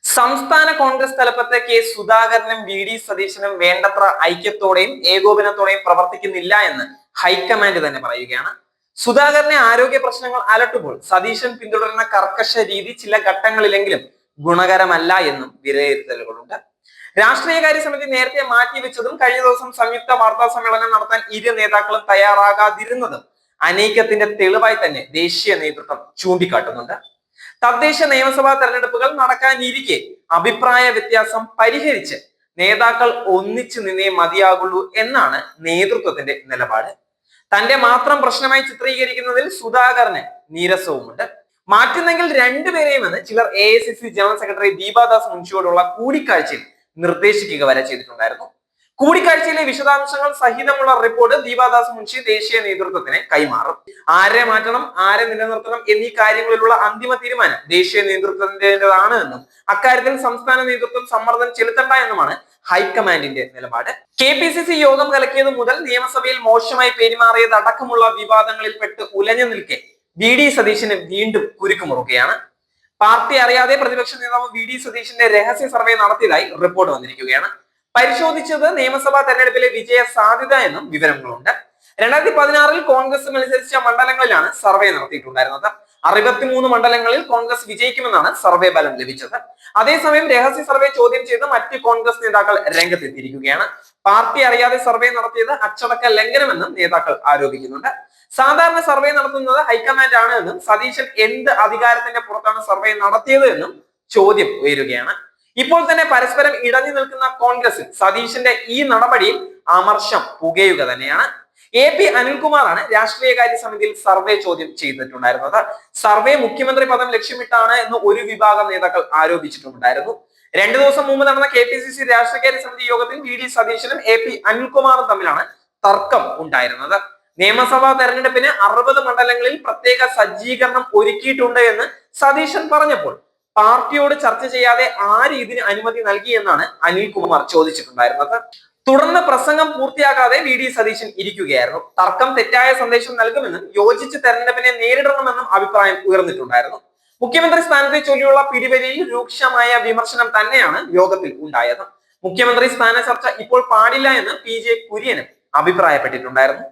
സംസ്ഥാന കോൺഗ്രസ് തലപ്പത്ത് കെ സുധാകരനും വി ഡി സതീശനും വേണ്ടത്ര ഐക്യത്തോടെയും ഏകോപനത്തോടെയും പ്രവർത്തിക്കുന്നില്ല എന്ന് ഹൈക്കമാൻഡ് തന്നെ പറയുകയാണ്. സുധാകരനെ ആരോഗ്യ പ്രശ്നങ്ങൾ അലട്ടുമ്പോൾ സതീശൻ പിന്തുടരുന്ന കർക്കശ രീതി ചില ഘട്ടങ്ങളിലെങ്കിലും ഗുണകരമല്ല എന്നും വിലയിരുത്തലുകളുണ്ട്. രാഷ്ട്രീയകാര്യ സമിതി നേരത്തെ മാറ്റിവെച്ചതും കഴിഞ്ഞ ദിവസം സംയുക്ത വാർത്താ സമ്മേളനം നടത്താൻ ഇരു നേതാക്കളും തയ്യാറാകാതിരുന്നതും അനൈക്യത്തിന്റെ തെളിവായി തന്നെ ദേശീയ നേതൃത്വം ചൂണ്ടിക്കാട്ടുന്നുണ്ട്. തദ്ദേശ നിയമസഭാ തെരഞ്ഞെടുപ്പുകൾ നടക്കാനിരിക്കെ അഭിപ്രായ വ്യത്യാസം പരിഹരിച്ച് നേതാക്കൾ ഒന്നിച്ചു നിന്നേ മതിയാകുള്ളൂ എന്നാണ് നേതൃത്വത്തിന്റെ നിലപാട്. തന്റെ മാത്രം പ്രശ്നമായി ചിത്രീകരിക്കുന്നതിൽ സുധാകരന് നീരസവുമുണ്ട്. മാറ്റുന്നെങ്കിൽ രണ്ടുപേരെയും എന്ന് ചിലർ AICC ജനറൽ സെക്രട്ടറി ദീപാദാസ് മുൻഷിയോടുള്ള കൂടിക്കാഴ്ചയിൽ നിർദ്ദേശിക്കുക വരെ ചെയ്തിട്ടുണ്ടായിരുന്നു. കൂടിക്കാഴ്ചയിലെ വിശദാംശങ്ങൾ സഹിതമുള്ള റിപ്പോർട്ട് ദീപാദാസ് മുൻഷി ദേശീയ നേതൃത്വത്തിന് കൈമാറും. ആരെ മാറ്റണം, ആരെ നിലനിർത്തണം എന്നീ കാര്യങ്ങളിലുള്ള അന്തിമ തീരുമാനം ദേശീയ നേതൃത്വത്തിൻ്റെതാണ് എന്നും അക്കാര്യത്തിൽ സംസ്ഥാന നേതൃത്വം സമ്മർദ്ദം ചെലുത്തണ്ട എന്നുമാണ് ഹൈക്കമാൻഡിന്റെ നിലപാട്. KPCC യോഗം കലക്കിയത് മുതൽ നിയമസഭയിൽ മോശമായി പെരുമാറിയത് അടക്കമുള്ള വിവാദങ്ങളിൽ പെട്ട് ഉലഞ്ഞു നിൽക്കെ വി ഡി സതീശന് വീണ്ടും കുരുക്കുമുറുകയാണ്. പാർട്ടി അറിയാതെ പ്രതിപക്ഷ നേതാവ് വി ഡി സതീശന്റെ രഹസ്യ സർവേ നടത്തിയതായി റിപ്പോർട്ട് വന്നിരിക്കുകയാണ്. പരിശോധിച്ചത് നിയമസഭാ തെരഞ്ഞെടുപ്പിലെ വിജയ സാധ്യത എന്നും വിവരങ്ങളുണ്ട്. 2016 കോൺഗ്രസ് മത്സരിച്ച മണ്ഡലങ്ങളിലാണ് സർവേ നടത്തിയിട്ടുണ്ടായിരുന്നത്. 63 മണ്ഡലങ്ങളിൽ കോൺഗ്രസ് വിജയിക്കുമെന്നാണ് സർവേ ഫലം ലഭിച്ചത്. അതേസമയം രഹസ്യ സർവേ ചോദ്യം ചെയ്ത് മറ്റ് കോൺഗ്രസ് നേതാക്കൾ രംഗത്തെത്തിയിരിക്കുകയാണ്. പാർട്ടി അറിയാതെ സർവേ നടത്തിയത് അച്ചടക്ക ലംഘനമെന്നും നേതാക്കൾ ആരോപിക്കുന്നുണ്ട്. സാധാരണ സർവേ നടത്തുന്നത് ഹൈക്കമാൻഡ് ആണ് എന്നും സതീശൻ എന്ത് അധികാരത്തിന്റെ പുറത്താണ് സർവേ നടത്തിയത് എന്നും ചോദ്യം ഉയരുകയാണ്. ഇപ്പോൾ തന്നെ പരസ്പരം ഇടഞ്ഞു നിൽക്കുന്ന കോൺഗ്രസിൽ സതീശന്റെ ഈ നടപടിയിൽ അമർഷം പുകയുക തന്നെയാണ്. AP അനിൽകുമാറാണ് രാഷ്ട്രീയകാര്യ സമിതിയിൽ സർവേ ചോദ്യം ചെയ്തിട്ടുണ്ടായിരുന്നത്. സർവേ മുഖ്യമന്ത്രി പദം ലക്ഷ്യമിട്ടാണ് എന്ന് ഒരു വിഭാഗം നേതാക്കൾ ആരോപിച്ചിട്ടുണ്ടായിരുന്നു. 2 ദിവസം മുമ്പ് നടന്ന KPCC രാഷ്ട്രീയകാര്യ സമിതി യോഗത്തിൽ വി ഡി സതീശനും AP അനിൽകുമാറും തമ്മിലാണ് തർക്കം ഉണ്ടായിരുന്നത്. നിയമസഭാ തെരഞ്ഞെടുപ്പിന് 60 മണ്ഡലങ്ങളിൽ പ്രത്യേക സജ്ജീകരണം ഒരുക്കിയിട്ടുണ്ട് എന്ന് സതീശൻ പറഞ്ഞപ്പോൾ പാർട്ടിയോട് ചർച്ച ചെയ്യാതെ ആര് ഇതിന് അനുമതി നൽകിയെന്നാണ് അനിൽകുമാർ ചോദിച്ചിട്ടുണ്ടായിരുന്നത്. തുടർന്ന് പ്രസംഗം പൂർത്തിയാക്കാതെ വി ഡി സതീശൻ ഇരിക്കുകയായിരുന്നു. തർക്കം തെറ്റായ സന്ദേശം നൽകുമെന്നും യോജിച്ച് തെരഞ്ഞെടുപ്പിനെ നേരിടണമെന്നും അഭിപ്രായം ഉയർന്നിട്ടുണ്ടായിരുന്നു. മുഖ്യമന്ത്രി സ്ഥാനത്തെ ചൊല്ലിയുള്ള പിടിവലിയിൽ രൂക്ഷമായ വിമർശനം തന്നെയാണ് യോഗത്തിൽ ഉണ്ടായത്. മുഖ്യമന്ത്രി സ്ഥാന ചർച്ച ഇപ്പോൾ പാടില്ല എന്ന് PJ കുര്യനും അഭിപ്രായപ്പെട്ടിട്ടുണ്ടായിരുന്നു.